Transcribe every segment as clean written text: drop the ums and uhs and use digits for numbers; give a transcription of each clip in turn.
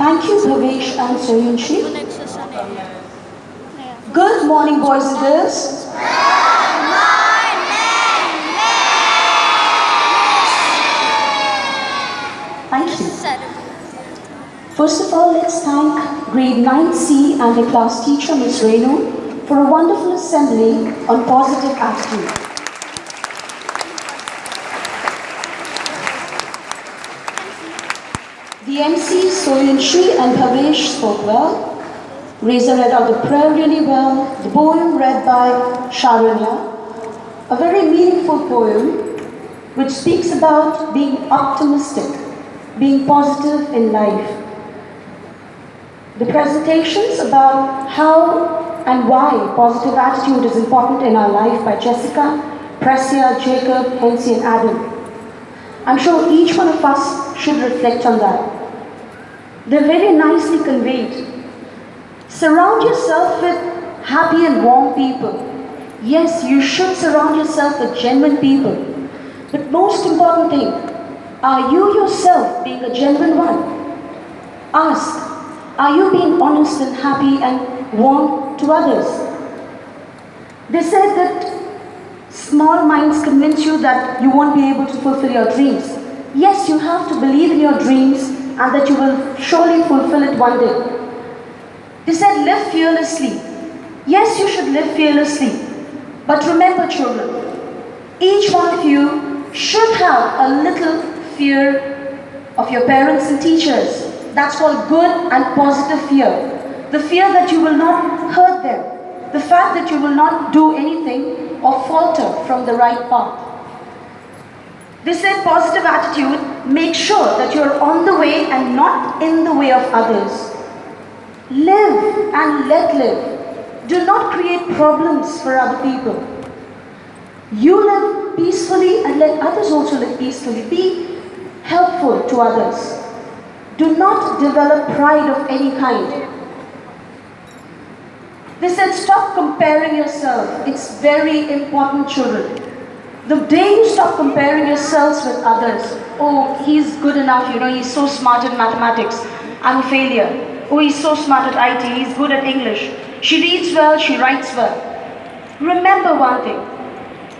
Thank you, Bhavesh and Soyunshi. Good morning, boys and girls. Thank you. First of all, let's thank grade 9C and the class teacher, Ms. Renu, for a wonderful assembly on positive attitude. The MCs Soyunshi and Bhavesh spoke well. Reza read out the prayer really well. The poem read by Sharanya, a very meaningful poem which speaks about being optimistic, being positive in life. The presentations about how and why positive attitude is important in our life by Jessica, Precia, Jacob, Hensi and Adam. I'm sure each one of us should reflect on that. They're very nicely conveyed. Surround yourself with happy and warm people. Yes, you should surround yourself with genuine people. But most important thing, are you yourself being a genuine one? Ask, are you being honest and happy and warm to others? They said that small minds convince you that you won't be able to fulfill your dreams. Yes, you have to believe in your dreams and that you will surely fulfill it one day. They said live fearlessly. Yes, you should live fearlessly. But remember, children, each one of you should have a little fear of your parents and teachers. That's called good and positive fear. The fear that you will not hurt them. The fact that you will not do anything or falter from the right path. They said positive attitude, make sure that you're on the way and not in the way of others. Live and let live. Do not create problems for other people. You live peacefully and let others also live peacefully. Be helpful to others. Do not develop pride of any kind. They said stop comparing yourself. It's very important, children. The day you stop comparing yourselves with others, oh, he's good enough, he's so smart in mathematics, I'm a failure. Oh, he's so smart at IT, he's good at English. She reads well, she writes well. Remember one thing,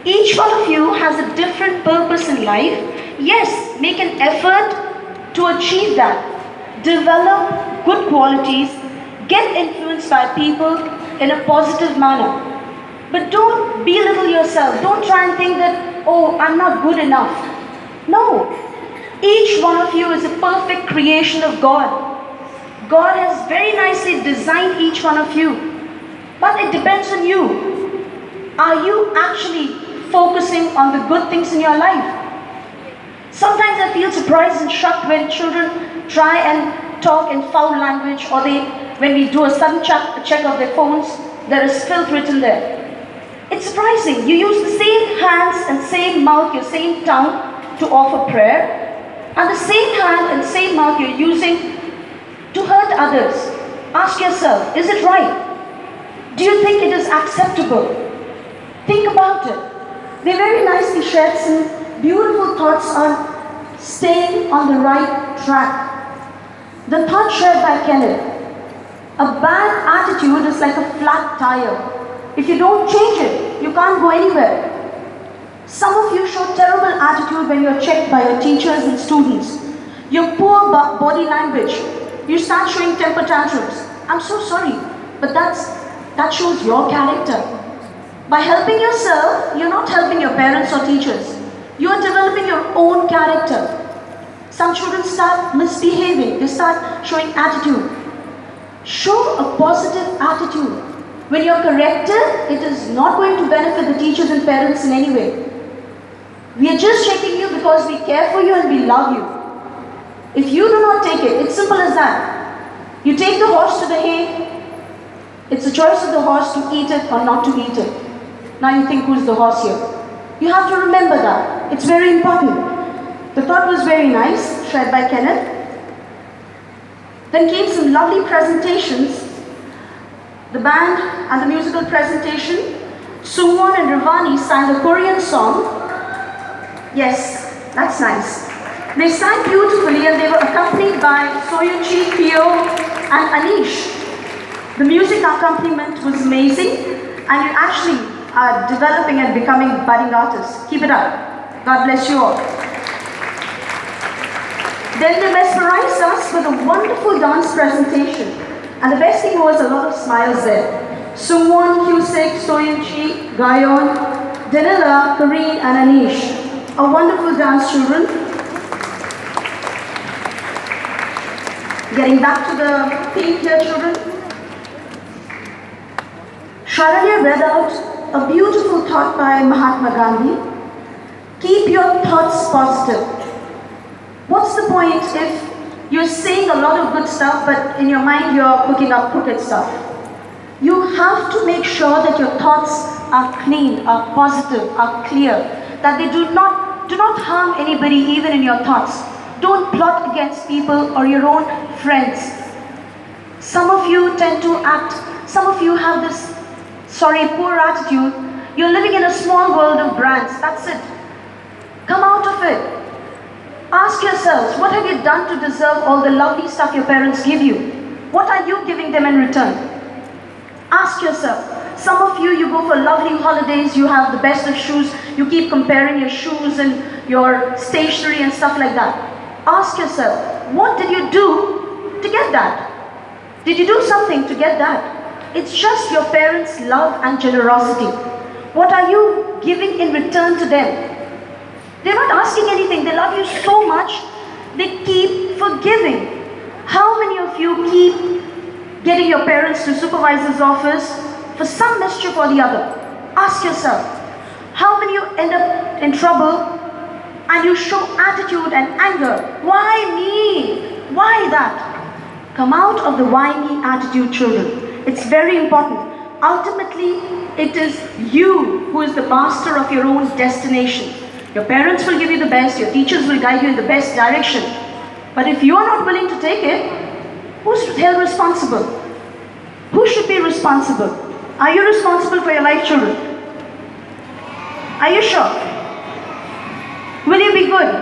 each one of you has a different purpose in life. Yes, make an effort to achieve that. Develop good qualities, get influenced by people in a positive manner. But don't belittle yourself. Don't try and think that, oh, I'm not good enough. No. Each one of you is a perfect creation of God. God has very nicely designed each one of you. But it depends on you. Are you actually focusing on the good things in your life? Sometimes I feel surprised and shocked when children try and talk in foul language, or when we do a sudden check of their phones, there is filth written there. It's surprising. You use the same hands and same mouth, your same tongue to offer prayer, and the same hand and same mouth you're using to hurt others. Ask yourself, is it right? Do you think it is acceptable? Think about it. They very nicely shared some beautiful thoughts on staying on the right track. The thought shared by Kenneth, a bad attitude is like a flat tire. If you don't change it, you can't go anywhere. Some of you show terrible attitude when you're checked by your teachers and students. Your poor body language. You start showing temper tantrums. I'm so sorry, but that shows your character. By helping yourself, you're not helping your parents or teachers. You are developing your own character. Some children start misbehaving. They start showing attitude. Show a positive attitude. When you're corrected, it is not going to benefit the teachers and parents in any way. We are just checking you because we care for you and we love you. If you do not take it, it's simple as that. You take the horse to the hay, it's the choice of the horse to eat it or not to eat it. Now you think, who's the horse here? You have to remember that. It's very important. The thought was very nice, shared by Kenneth. Then came some lovely presentations. The band and the musical presentation. Suwon and Ravani sang a Korean song. Yes, that's nice. They sang beautifully and they were accompanied by Soyunchi, Pio and Anish. The music accompaniment was amazing and you actually are developing and becoming budding artists. Keep it up. God bless you all. Then they mesmerized us with a wonderful dance presentation. And the best thing was a lot of smiles there. Sungwon, Kyusek, Soyunchi, Gayon, Danila, Kareen and Anish. A wonderful dance, children. Getting back to the theme here, children. Sharanya read out a beautiful thought by Mahatma Gandhi. Keep your thoughts positive. What's the point if you're saying a lot of good stuff, but in your mind you're cooking up crooked stuff? You have to make sure that your thoughts are clean, are positive, are clear, that they do not harm anybody even in your thoughts. Don't plot against people or your own friends. Some of you tend to act, some of you have this, poor attitude. You're living in a small world of brands, that's it. Come out of it. Ask yourselves, what have you done to deserve all the lovely stuff your parents give you? What are you giving them in return? Ask yourself. Some of you, you go for lovely holidays, you have the best of shoes, you keep comparing your shoes and your stationery and stuff like that. Ask yourself, what did you do to get that? Did you do something to get that? It's just your parents' love and generosity. What are you giving in return to them? They're not asking anything, they love you so much, they keep forgiving. How many of you keep getting your parents to supervisor's office for some mischief or the other? Ask yourself, how many of you end up in trouble and you show attitude and anger? Why me? Why that? Come out of the why me attitude, children. It's very important. Ultimately, it is you who is the master of your own destination. Your parents will give you the best, your teachers will guide you in the best direction. But if you are not willing to take it, who's held responsible? Who should be responsible? Are you responsible for your life, children? Are you sure? Will you be good?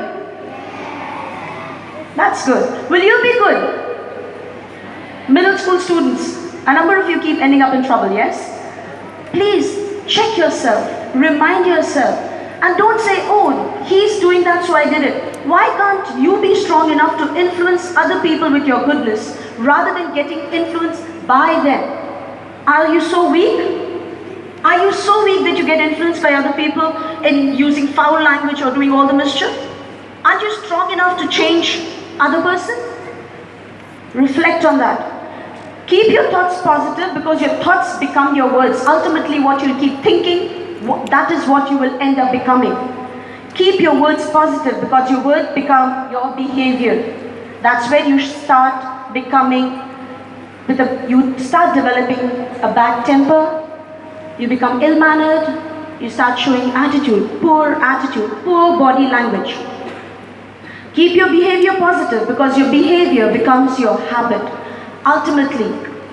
That's good. Will you be good? Middle school students, a number of you keep ending up in trouble, yes? Please check yourself, remind yourself, and don't say, oh, he's doing that so I did it. Why can't you be strong enough to influence other people with your goodness rather than getting influenced by them? Are you so weak? Are you so weak that you get influenced by other people in using foul language or doing all the mischief? Aren't you strong enough to change other person? Reflect on that. Keep your thoughts positive because your thoughts become your words. Ultimately, what you keep thinking, that is what you will end up becoming. Keep your words positive because your words become your behavior. That's where you start becoming, you start developing a bad temper, you become ill-mannered, you start showing attitude, poor body language. Keep your behavior positive because your behavior becomes your habit. Ultimately,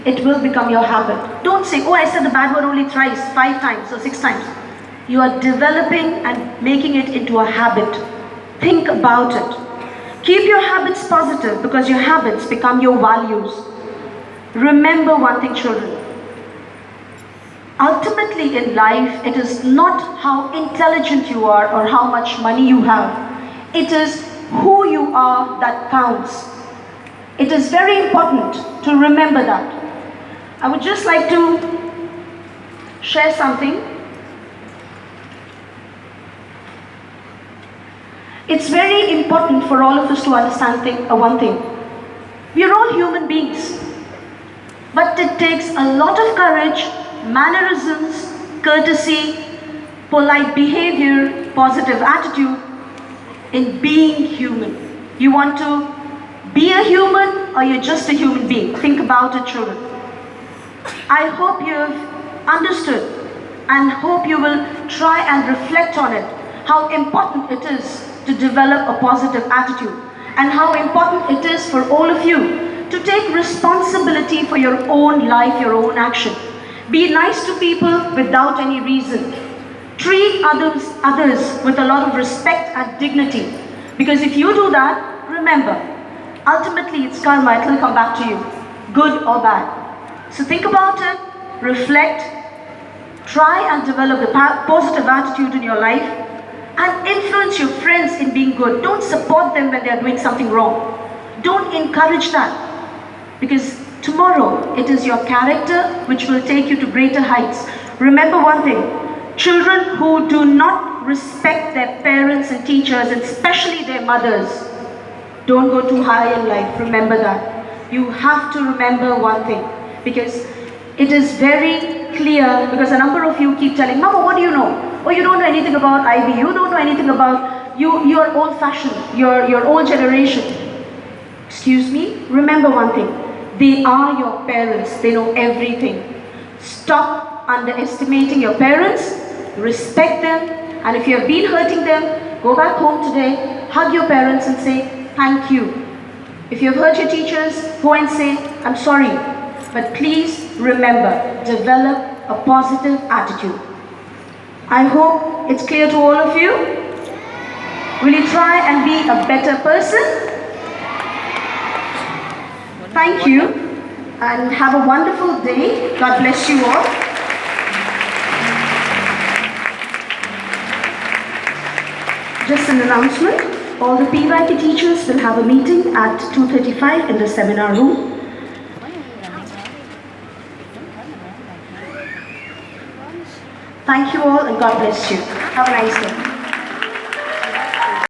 it will become your habit. Don't say, oh, I said the bad word only thrice, 5 times or 6 times. You are developing and making it into a habit. Think about it. Keep your habits positive because your habits become your values. Remember one thing, children. Ultimately in life, it is not how intelligent you are or how much money you have. It is who you are that counts. It is very important to remember that. I would just like to share something. It's very important for all of us to understand one thing. We are all human beings. But it takes a lot of courage, mannerisms, courtesy, polite behavior, positive attitude in being human. You want to be a human or you're just a human being? Think about it, children. I hope you have understood and hope you will try and reflect on it, how important it is to develop a positive attitude and how important it is for all of you to take responsibility for your own life, your own action. Be nice to people without any reason. Treat others with a lot of respect and dignity. Because if you do that, remember, ultimately it's karma, it will come back to you, good or bad. So think about it, reflect, try and develop a positive attitude in your life, and influence your friends in being good. Don't support them when they are doing something wrong. Don't encourage that. Because tomorrow, it is your character which will take you to greater heights. Remember one thing, children who do not respect their parents and teachers, and especially their mothers, don't go too high in life. Remember that. You have to remember one thing, because it is very clear, because a number of you keep telling, Mama, what do you know? Oh, you don't know anything about IB, you don't know anything about, you're old-fashioned, you're old generation. Excuse me, remember one thing, they are your parents, they know everything. Stop underestimating your parents, respect them, and if you have been hurting them, go back home today, hug your parents and say, thank you. If you have hurt your teachers, go and say, I'm sorry. But please remember, develop a positive attitude. I hope it's clear to all of you. Will you try and be a better person? Thank you, and have a wonderful day. God bless you all. Just an announcement, all the PYP teachers will have a meeting at 2:35 in the seminar room. Thank you all, and God bless you. Have a nice day.